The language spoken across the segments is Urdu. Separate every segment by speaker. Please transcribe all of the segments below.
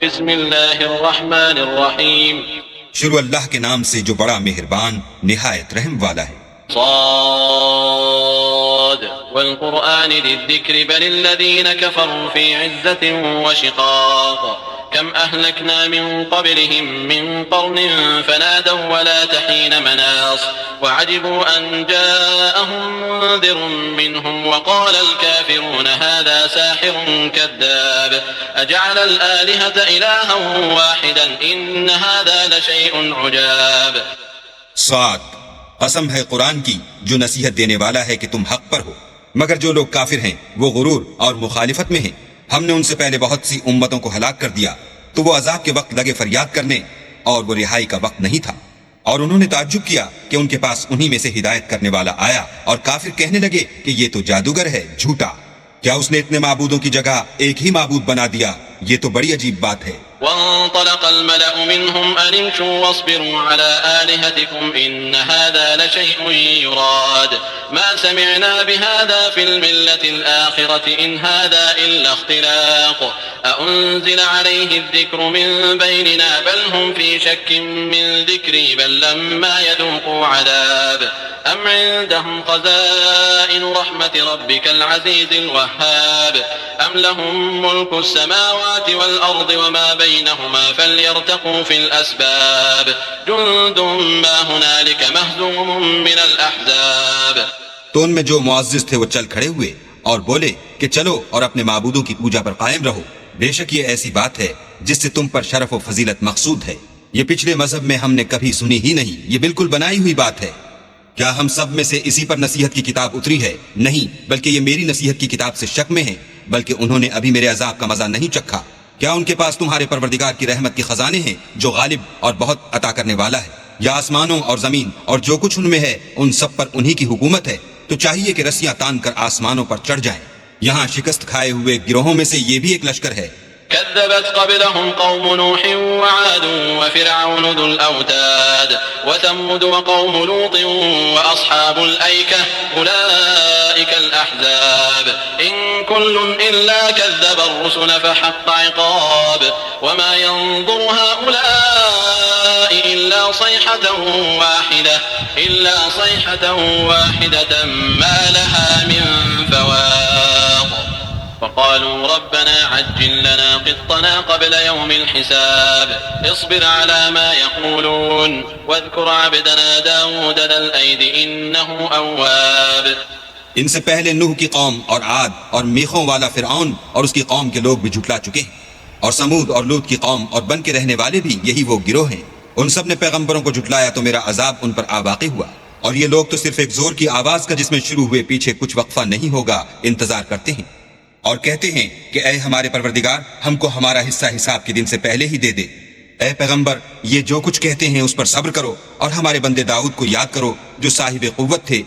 Speaker 1: بسم اللہ الرحمن الرحیم
Speaker 2: شروع اللہ کے نام سے جو بڑا مہربان نہایت رحم والا ہے۔
Speaker 1: صاد والقرآن ذی الذکر بل الذین کفروا فی عزة وشقاق كم أهلكنا من قبلهم من قرن فنادوا ولا تحين مناص وعجبوا أن جاءهم منذر منهم وقال الكافرون هذا ساحر كذاب أجعل الآلهة إلها واحدا إن هذا لشيء عجاب۔
Speaker 2: صاد، قسم ہے قرآن کی جو نصیحت دینے والا ہے کہ تم حق پر ہو، مگر جو لوگ کافر ہیں وہ غرور اور مخالفت میں ہیں۔ ہم نے ان سے پہلے بہت سی امتوں کو ہلاک کر دیا تو وہ عذاب کے وقت لگے فریاد کرنے اور وہ رہائی کا وقت نہیں تھا، اور انہوں نے تعجب کیا کہ ان کے پاس انہی میں سے ہدایت کرنے والا آیا، اور کافر کہنے لگے کہ یہ تو جادوگر ہے، جھوٹا، کیا اس نے اتنے معبودوں کی جگہ ایک ہی معبود بنا دیا؟ یہ تو بڑی عجیب بات ہے۔
Speaker 1: وانطلق الملأ منهم أن امشوا واصبروا على آلهتكم إن هذا لشيء يراد ما سمعنا بهذا في الملة الآخرة إن هذا إلا اختلاق أأنزل عليه الذكر من بيننا بل هم في شك من ذكري بل لما يذوقوا عذاب أم عندهم خزائن رحمة ربك العزيز الوهاب أم لهم ملك السماوات والأرض وما بينهما فليرتقوا في الأسباب جند ما هنالك مهزوم من الأحزاب۔
Speaker 2: تو ان میں جو معزز تھے وہ چل کھڑے ہوئے اور بولے کہ چلو اور اپنے معبودوں کی پوجا پر قائم رہو، بے شک یہ ایسی بات ہے جس سے تم پر شرف و فضیلت مقصود ہے، یہ پچھلے مذہب میں ہم نے کبھی سنی ہی نہیں، یہ بالکل بنائی ہوئی بات ہے۔ کیا ہم سب میں سے اسی پر نصیحت کی کتاب اتری ہے؟ نہیں، بلکہ یہ میری نصیحت کی کتاب سے شک میں ہیں، بلکہ انہوں نے ابھی میرے عذاب کا مزہ نہیں چکھا۔ کیا ان کے پاس تمہارے پروردگار کی رحمت کے خزانے ہیں جو غالب اور بہت عطا کرنے والا ہے؟ یا آسمانوں اور زمین اور جو کچھ ان میں ہے ان سب پر انہی کی حکومت ہے؟ تو چاہیے کہ رسیاں تان کر آسمانوں پر چڑھ جائیں۔ یہاں شکست کھائے ہوئے گروہوں میں سے یہ بھی ایک لشکر ہے۔
Speaker 1: كذبت قبلهم قوم نوح وعاد وفرعون ذو الأوتاد وثمود وقوم لوط وأصحاب الأيكة أولئك الأحزاب إن كل إلا كذب الرسل فحق عقاب وما ينظر هؤلاء إلا صيحة واحدة ما لها من فواق فقالوا ربنا عجل لنا قطنا قبل يوم الحساب اصبر على ما يقولون واذكر عبدنا داود ذا الأيد إنه أواب۔
Speaker 2: ان سے پہلے نوح کی قوم اور عاد اور میخوں والا فرعون اور اس کی قوم کے لوگ بھی جھٹلا چکے ہیں، اور سمود اور لوط کی قوم اور بن کے رہنے والے بھی یہی وہ گروہ ہیں۔ ان سب نے پیغمبروں کو جھٹلایا تو میرا عذاب ان پر واقع ہوا، اور یہ لوگ تو صرف ایک زور کی آواز کا جس میں شروع ہوئے پیچھے کچھ وقفہ نہیں ہوگا انتظار کرتے ہیں، اور کہتے ہیں کہ اے ہمارے پروردگار ہم کو ہمارا حصہ حساب کے دن سے پہلے ہی دے دے۔ اے پیغمبر یہ جو کچھ کہتے ہیں اس پر صبر کرو، اور ہمارے بندے داؤد کو یاد کرو جو صاحب قوت تھے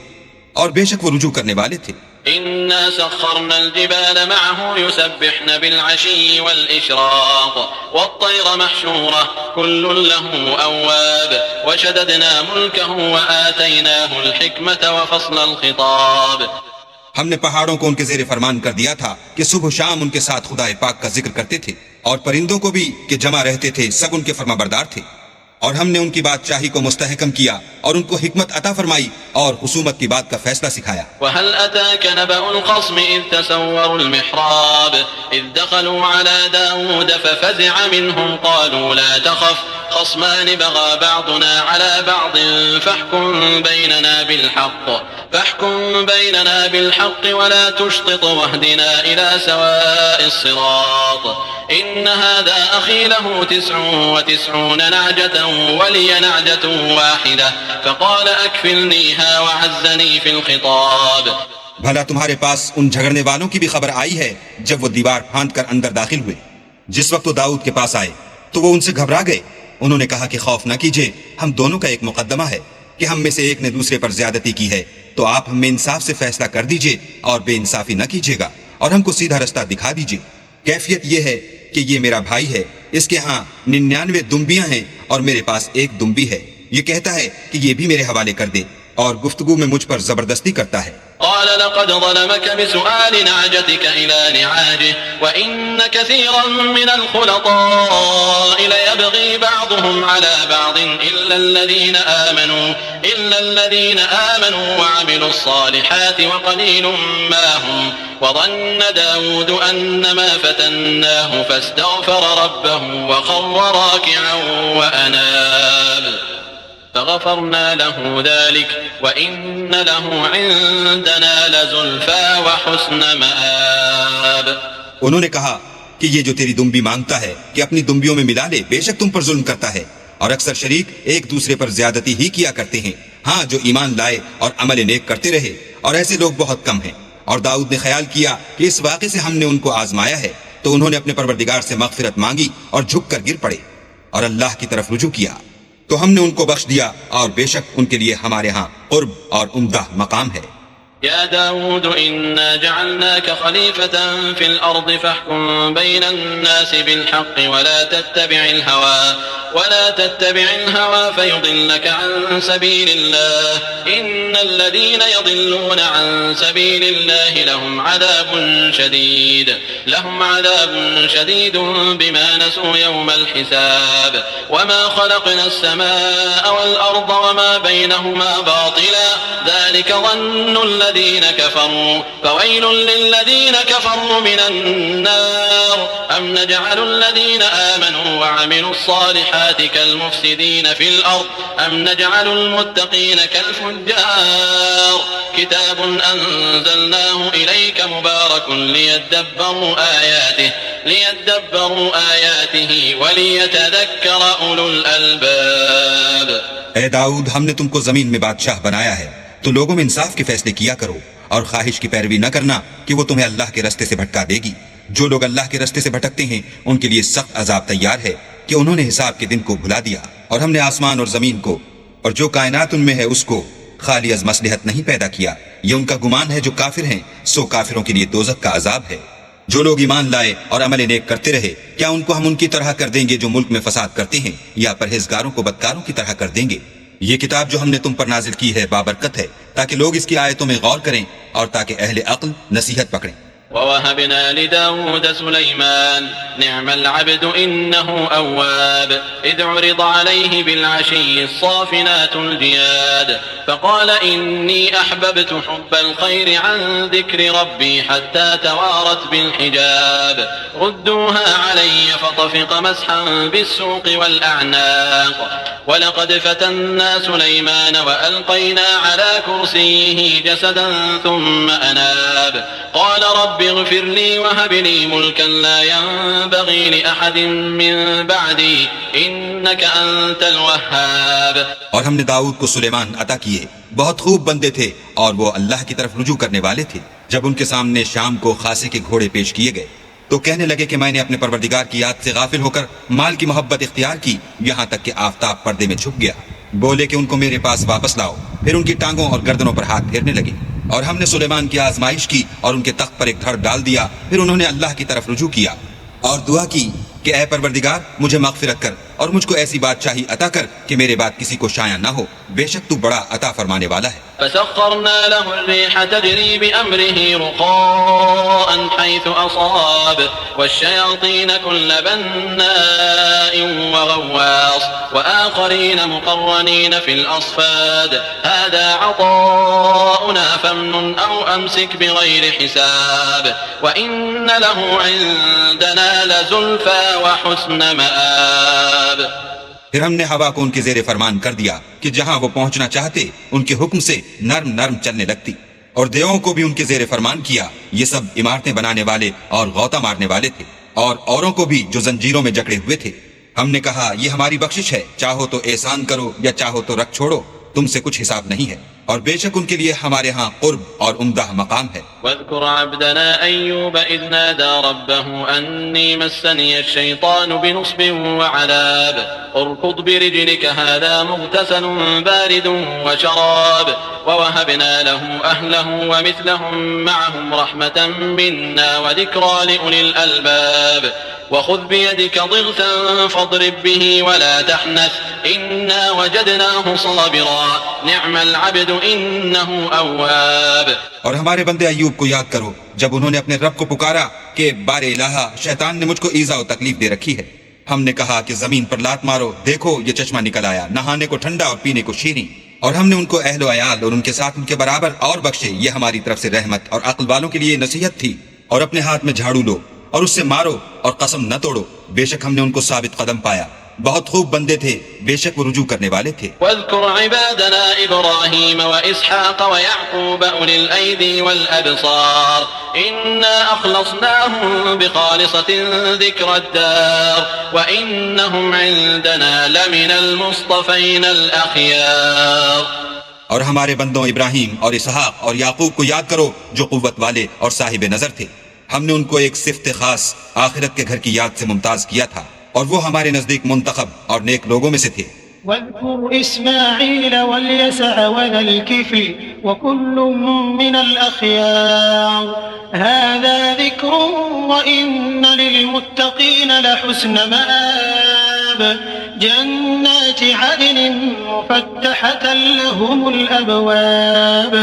Speaker 2: اور بے شک وہ رجوع کرنے والے تھے۔
Speaker 1: إنا سخرنا الجبال معه يسبحن بالعشي والإشراق والطير محشورة كل له أواب وشددنا ملكه وآتيناه الحكمة وفصل الخطاب۔
Speaker 2: ہم نے پہاڑوں کو ان کے زیر فرمان کر دیا تھا کہ صبح و شام ان کے ساتھ خدا پاک کا ذکر کرتے تھے، اور پرندوں کو بھی کہ جمع رہتے تھے سب ان کے فرما بردار تھے، اور ہم نے ان کی بادشاہی کو مستحکم کیا اور ان کو حکمت عطا فرمائی اور خصومت کی بات کا فیصلہ سکھایا۔
Speaker 1: وهل أتاك نبأ الخصم إذ تسوروا المحراب إذ دخلوا على داود ففزع منهم قالوا لا تخف خصمان بغى بعضنا على بعض فاحكم بيننا بالحق ولا تشطط واهدنا إلى سواء الصراط إن هذا أخي له 99 نعجة ولي نعجة واحدة فقال أكفلنيها وعزني في الخطاب۔
Speaker 2: بھلا تمہارے پاس ان جھگڑنے والوں کی بھی خبر آئی ہے جب وہ دیوار پھاند کر اندر داخل ہوئے؟ جس وقت وہ داؤد کے پاس آئے تو وہ ان سے گھبرا گئے، انہوں نے کہا کہ خوف نہ کیجیے، ہم دونوں کا ایک مقدمہ ہے کہ ہم میں سے ایک نے دوسرے پر زیادتی کی ہے، تو آپ ہم میں انصاف سے فیصلہ کر دیجئے اور بے انصافی نہ کیجیے گا، اور ہم کو سیدھا رستہ دکھا دیجئے۔ کیفیت یہ ہے کہ یہ میرا بھائی ہے، اس کے ہاں 99 دمبیاں ہیں اور میرے پاس ایک دمبی ہے، یہ کہتا ہے کہ یہ بھی میرے حوالے کر دے، اور گفتگو میں مجھ پر زبردستی کرتا ہے۔
Speaker 1: قال لقد ظلمك بسؤال نعجتك إلى نعاجه وإن كثيرا من الخلطاء ليبغي بعضهم على بعض إلا الذين آمنوا وعملوا الصالحات وقليل ما هم وظن داود أنما فتناه فاستغفر ربه وخر راكعا وأناب فغفرنا له ذلك وإن له عندنا لزلفى وحسن مآب.
Speaker 2: انہوں نے کہا کہ یہ جو تیری دمبی مانگتا ہے کہ اپنی دمبیوں میں ملا لے، بے شک تم پر ظلم کرتا ہے اور اکثر شریک ایک دوسرے پر زیادتی ہی کیا کرتے ہیں. ہاں، جو ایمان لائے اور عمل نیک کرتے رہے، اور ایسے لوگ بہت کم ہیں. اور داؤد نے خیال کیا کہ اس واقعے سے ہم نے ان کو آزمایا ہے، تو انہوں نے اپنے پروردگار سے مغفرت مانگی اور جھک کر گر پڑے اور اللہ کی طرف رجوع کیا، تو ہم نے ان کو بخش دیا، اور بے شک ان کے لیے ہمارے ہاں قرب اور عمدہ مقام ہے.
Speaker 1: يا داود إنا جعلناك خليفة في الأرض فاحكم بين الناس بالحق ولا تتبع الهوى فيضلك عن سبيل الله إن الذين يضلون عن سبيل الله لهم عذاب شديد بما نسوا يوم الحساب وما خلقنا السماء والأرض وما بينهما باطلا ذلك ظن الذين كفروا فويل للذين كفروا من النار أم نجعل الذين آمنوا وعملوا الصالحات كالمفسدين في الأرض أم نجعل المتقين كالفجار كتاب أنزلناه إليك مبارك ليدبروا آياته وليتذكر أولو الألباب.
Speaker 2: اے داؤد، ہم نے تم کو زمین میں بادشاہ بنایا ہے، تو لوگوں میں انصاف کے فیصلے کیا کرو اور خواہش کی پیروی نہ کرنا کہ وہ تمہیں اللہ کے رستے سے بھٹکا دے گی. جو لوگ اللہ کے رستے سے بھٹکتے ہیں ان کے لیے سخت عذاب تیار ہے کہ انہوں نے حساب کے دن کو بھلا دیا. اور ہم نے آسمان اور زمین کو اور جو کائنات ان میں ہے اس کو خالی از مصلحت نہیں پیدا کیا. یہ ان کا گمان ہے جو کافر ہیں، سو کافروں کے لیے دوزخ کا عذاب ہے. جو لوگ ایمان لائے اور عمل نیک کرتے رہے، کیا ان کو ہم ان کی طرح کر دیں گے جو ملک میں فساد کرتے ہیں، یا پرہیزگاروں کو بدکاروں کی طرح کر دیں گے؟ یہ کتاب جو ہم نے تم پر نازل کی ہے بابرکت ہے، تاکہ لوگ اس کی آیتوں میں غور کریں اور تاکہ اہل عقل نصیحت پکڑیں.
Speaker 1: ووهبنا لداود سليمان نعم العبد إنه أواب إذ عرض عليه بالعشي الصافنات الجياد فقال إني أحببت حب الخير عن ذكر ربي حتى توارت بالحجاب ردوها علي فطفق مسحا بالسوق والأعناق ولقد فتنا سليمان وألقينا على كرسيه جسدا ثم أناب قال رب اغفر لي وهب لي ملكا لا ينبغي لأحد من بعدي إنك أنت الوهاب.
Speaker 2: اور ہم نے داؤد کو سلیمان عطا کیے، بہت خوب بندے تھے اور وہ اللہ کی طرف رجوع کرنے والے تھے. جب ان کے سامنے شام کو خاصے کے گھوڑے پیش کیے گئے تو کہنے لگے کہ میں نے اپنے پروردگار کی یاد سے غافل ہو کر مال کی محبت اختیار کی، یہاں تک کہ آفتاب پردے میں چھپ گیا. بولے کہ ان کو میرے پاس واپس لاؤ. پھر ان کی ٹانگوں اور گردنوں پر ہاتھ پھیرنے لگے. اور ہم نے سلیمان کی آزمائش کی اور ان کے تخت پر ایک دھڑ ڈال دیا. پھر انہوں نے اللہ کی طرف رجوع کیا اور دعا کی کہ اے پروردگار مجھے مغفرت کر اور مجھ کو ایسی بادشاہی عطا کر کہ میرے بعد کسی کو شایع نہ ہو، بے شک تو بڑا عطا فرمانے والا ہے.
Speaker 1: فسخرنا له الريح تجري بأمره رخاء حيث أصاب والشياطين كل بناء وغواص وآخرين مقرنين في الأصفاد هذا عطاؤنا فامنن أو أمسك بغير حساب وإن له عندنا لزلفى وحسن مآب.
Speaker 2: پھر ہم نے ہوا کو ان کے زیر فرمان کر دیا کہ جہاں وہ پہنچنا چاہتے ان کے حکم سے نرم نرم چلنے لگتی، اور دیووں کو بھی ان کے زیر فرمان کیا. یہ سب عمارتیں بنانے والے اور غوطہ مارنے والے تھے، اور اوروں کو بھی جو زنجیروں میں جکڑے ہوئے تھے. ہم نے کہا یہ ہماری بخشش ہے، چاہو تو احسان کرو یا چاہو تو رکھ چھوڑو، تم سے کچھ حساب نہیں ہے، اور بے شک ان کے لیے ہمارے ہاں قرب اور عمدہ مقام ہے.
Speaker 1: واذكر عبدنا أيوب إذ نادى ربه أني مسني الشيطان بنصب وعذاب اركض برجلك هذا مغتسل بارد وشراب ووهبنا له أهله ومثلهم معهم رحمة منا وذكرى لأولي الألباب وخذ بيدك ضغثا فاضرب به ولا تحنث إنا وجدناه صابرا نعم العبد إنه أواب.
Speaker 2: اور ہمارے بندے ایوب کو یاد کرو جب انہوں نے اپنے رب کو پکارا کہ بار الہا شیطان نے مجھ کو ایذا و تکلیف دے رکھی ہے. ہم نے کہا کہ زمین پر لات مارو، دیکھو یہ چشمہ نکل آیا، نہانے کو ٹھنڈا اور پینے کو شیریں. اور ہم نے ان کو اہل و عیال اور ان کے ساتھ ان کے برابر اور بخشے. یہ ہماری طرف سے رحمت اور عقل والوں کے لیے نصیحت تھی. اور اپنے ہاتھ میں جھاڑو لو اور اس سے مارو اور قسم نہ توڑو، بے شک ہم نے ان کو ثابت قدم پایا. بہت خوب بندے تھے، بے شک وہ رجوع کرنے والے تھے.
Speaker 1: واذكر عبادنا إبراهيم وإسحاق ويعقوب أولي الأيدي والأبصار إنا أخلصناهم بخالصة ذكر الدار وإنهم عندنا لمن المصطفين الأخيار.
Speaker 2: اور ہمارے بندوں ابراہیم اور اسحاق اور یعقوب کو یاد کرو جو قوت والے اور صاحب نظر تھے. ہم نے ان کو ایک صفت خاص آخرت کے گھر کی یاد سے ممتاز کیا تھا اور وہ ہمارے نزدیک منتخب اور نیک لوگوں میں سے تھے.
Speaker 3: واذكر إسماعيل واليسع وذا الكفل وكل من الأخيار هذا ذكر وإن للمتقين لحسن مآب جنات عدن مفتحة لهم الأبواب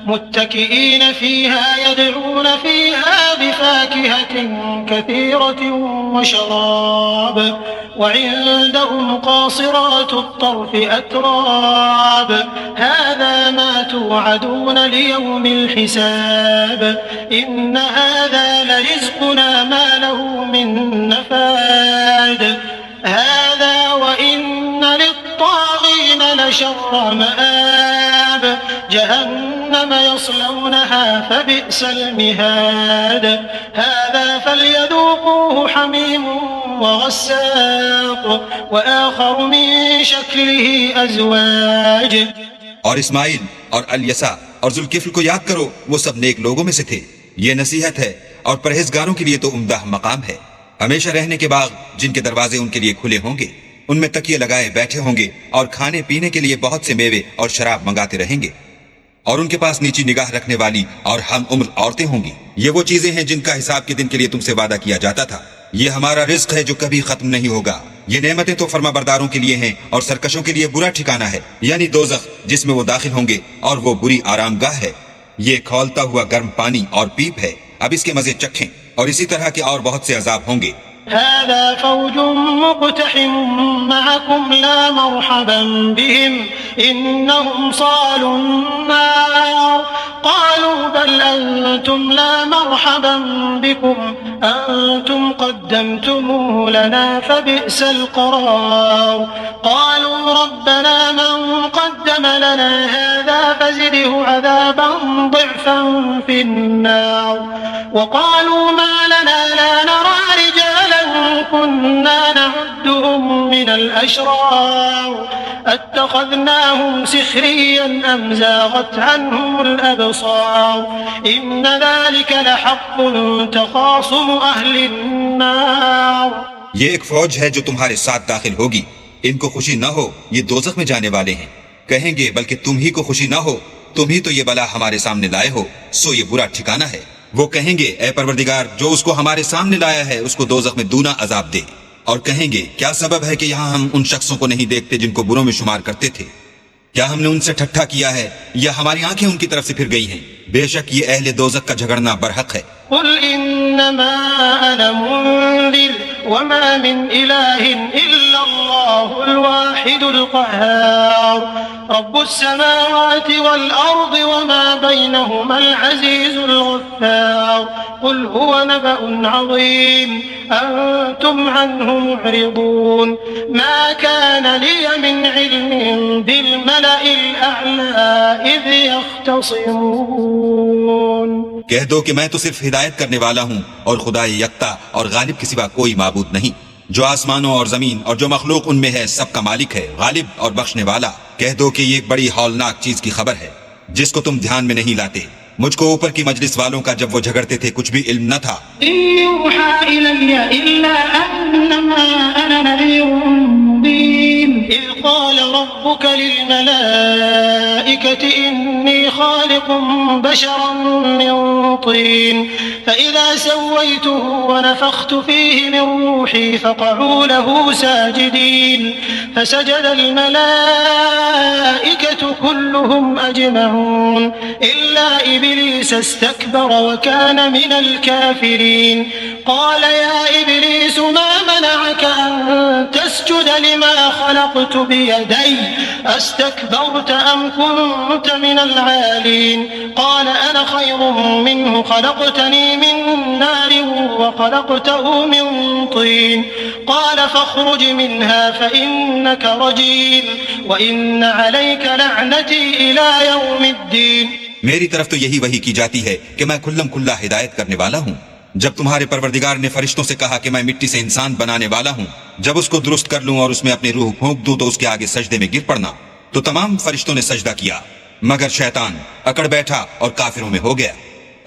Speaker 3: متكئين فيها يدعون فيها بفاكهة كثيرة وشراب وعندهم قاصرات الطرف أتراب هذا ما توعدون ليوم الحساب إن هذا لرزقنا ما له من نفاد هذا وإن للطاغين لشر مآب جهنم يصلونها فبئس المهاد هذا فليذوقوه حميم وغساق وآخر من شكله أزواج.
Speaker 2: اور اسماعیل اور الیسع اور ذوالکفل کو یاد کرو، وہ سب نیک لوگوں میں سے تھے. یہ نصیحت ہے اور پرہیزگاروں کے لیے تو عمدہ مقام ہے. ہمیشہ رہنے کے باغ جن کے دروازے ان کے لیے کھلے ہوں گے، ان میں تکیے لگائے بیٹھے ہوں گے اور کھانے پینے کے لیے بہت سے میوے اور شراب منگاتے رہیں گے. اور ان کے پاس نیچی نگاہ رکھنے والی اور ہم عمر عورتیں ہوں گی. یہ وہ چیزیں ہیں جن کا حساب کے دن کے لیے تم سے وعدہ کیا جاتا تھا. یہ ہمارا رزق ہے جو کبھی ختم نہیں ہوگا. یہ نعمتیں تو فرما برداروں کے لیے ہیں اور سرکشوں کے لیے برا ٹھکانہ ہے، یعنی دوزخ جس میں وہ داخل ہوں گے اور وہ بری آرام گاہ ہے. یہ کھولتا ہوا گرم پانی اور پیپ ہے، اب اس کے مزے چکھیں. اور اسی طرح کے اور بہت سے عذاب ہوں گے.
Speaker 3: هذا فوج مقتحم معكم لا مرحبا بهم إنهم صالوا النار قالوا بل أنتم لا مرحبا بكم أنتم قدمتموه لنا فبئس القرار قالوا ربنا من قدم لنا هذا فزده عذابا ضعفا في النار وقالوا ما لنا لا نرى رجالا كنا نعدهم من الأشرار أتخذناهم سخريا أم زاغت عنهم الأبصار إن ذلك لحق تخاصم أهل النار.
Speaker 2: یہ ایک فوج ہے جو تمہارے ساتھ داخل ہوگی. ان کو خوشی نہ ہو، یہ دوزخ میں جانے والے ہیں. کہیں گے بلکہ تم ہی کو خوشی نہ ہو، تم ہی تو یہ بلا ہمارے سامنے لائے ہو، سو یہ برا ٹھکانہ ہے. وہ کہیں گے اے پروردگار جو اس کو ہمارے سامنے لایا ہے اس کو دوزخ میں دونا عذاب دے. اور کہیں گے کیا سبب ہے کہ یہاں ہم ان شخصوں کو نہیں دیکھتے جن کو بروں میں شمار کرتے تھے؟ کیا ہم نے ان سے ٹھٹھا کیا ہے یا ہماری آنکھیں ان کی طرف سے پھر گئی ہیں؟ بے شک یہ اہل دوزخ کا جھگڑنا برحق ہے.
Speaker 3: قل إنما أنا منذر وما من إله إلا الله الواحد القهار رب السماوات والأرض وما بينهما العزيز الغفار قل هو نبأ عظيم أنتم عنه معرضون ما كان لي من علم بالملأ الأعلى إذ يختصمون.
Speaker 2: کہہ دو کہ میں تو صرف ہدایت کرنے والا ہوں اور خدا یکتا اور غالب کے سوا کوئی معبود نہیں، جو آسمانوں اور زمین اور جو مخلوق ان میں ہے سب کا مالک ہے، غالب اور بخشنے والا. کہہ دو کہ یہ ایک بڑی ہولناک چیز کی خبر ہے جس کو تم دھیان میں نہیں لاتے. مجھ کو اوپر کی مجلس والوں کا جب وہ جھگڑتے تھے کچھ بھی علم نہ تھا. إذ قال
Speaker 3: ربك للملائكة إني خالق بشرا من طين فإذا سويته ونفخت فيه من روحي فقعوا له ساجدين فسجد الملائكة كلهم أجمعون إلا إبليس استكبر وكان من الكافرين قال يا إبليس ما منعك أن تسجد لما خلقت بيدي أستكبرت أم كنت من العالين قال أنا خير منه خلقتني من نار وخلقته من طين قال فاخرج منها فإنك رجيم وإن عليك لعنتي إلى يوم الدين.
Speaker 2: میری طرف تو یہی وحی کی جاتی ہے کہ میں کھلم کھلا ہدایت کرنے والا ہوں. جب تمہارے پروردگار نے فرشتوں سے کہا کہ میں مٹی سے انسان بنانے والا ہوں، جب اس کو درست کر لوں اور اس میں اپنی روح پھونک دوں تو اس کے آگے سجدے میں گر پڑنا. تو تمام فرشتوں نے سجدہ کیا مگر شیطان اکڑ بیٹھا اور کافروں میں ہو گیا.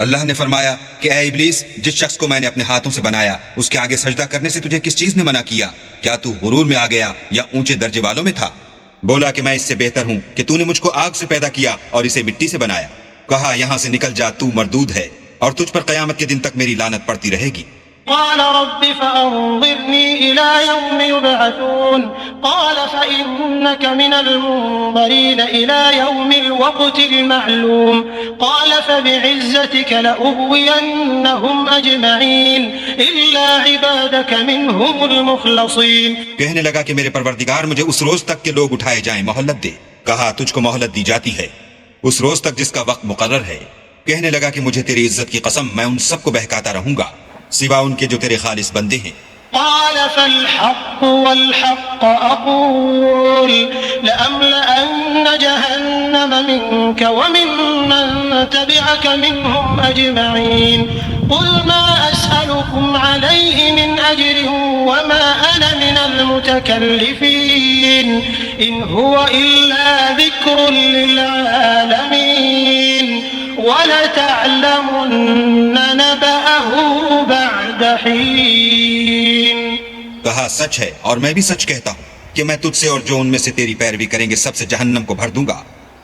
Speaker 2: اللہ نے فرمایا کہ اے ابلیس، جس شخص کو میں نے اپنے ہاتھوں سے بنایا اس کے آگے سجدہ کرنے سے تجھے کس چیز نے منع کیا؟ کیا تو غرور میں آ گیا یا اونچے درجے والوں میں تھا؟ بولا کہ میں اس سے بہتر ہوں کہ تو نے مجھ کو آگ سے پیدا کیا اور اسے مٹی سے بنایا. کہا یہاں سے نکل جا، تو مردود ہے اور تجھ پر قیامت کے دن تک میری لعنت پڑتی رہے گی.
Speaker 3: قال رب فأنظرني إلى يوم يبعثون قال فإنك من المنظرين إلى يوم الوقت المعلوم قال فبعزتك لأغوينهم أجمعين إلا عبادك منهم المخلصين.
Speaker 2: کہنے لگا کہ میرے پروردگار مجھے اس روز تک کے لوگ اٹھائے جائیں مہلت دے. کہا تجھ کو مہلت دی جاتی ہے اس روز تک جس کا وقت مقرر ہے. کہنے لگا کہ مجھے تیری عزت کی قسم میں ان سب کو بہکاتا رہوں گا سوا ان کے جو تیرے خالص بندے ہیں.
Speaker 3: قال فالحق والحق أقول لأملأن جهنم منك وممن تبعك منهم أجمعين. قل ما أسألكم عليه من أجر وما أنا من المتكلفين إن هو إلا ذكر للعالمين وَلَتَعْلَمُنَّ نَبَأَهُ بَعْدَ حِينٍ.
Speaker 2: کہا سچ ہے اور میں بھی سچ کہتا ہوں کہ میں تجھ سے اور جو ان میں سے تیری پیروی کریں گے سب سے جہنم کو بھر دوں گا.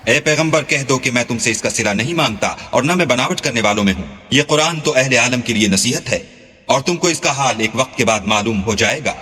Speaker 2: اے پیغمبر کہہ دو کہ میں تم سے اس کا صلہ نہیں مانگتا اور نہ میں بناوٹ کرنے والوں میں ہوں. یہ قرآن تو اہل عالم کے لیے نصیحت ہے اور تم کو اس کا حال ایک وقت کے بعد معلوم ہو جائے گا.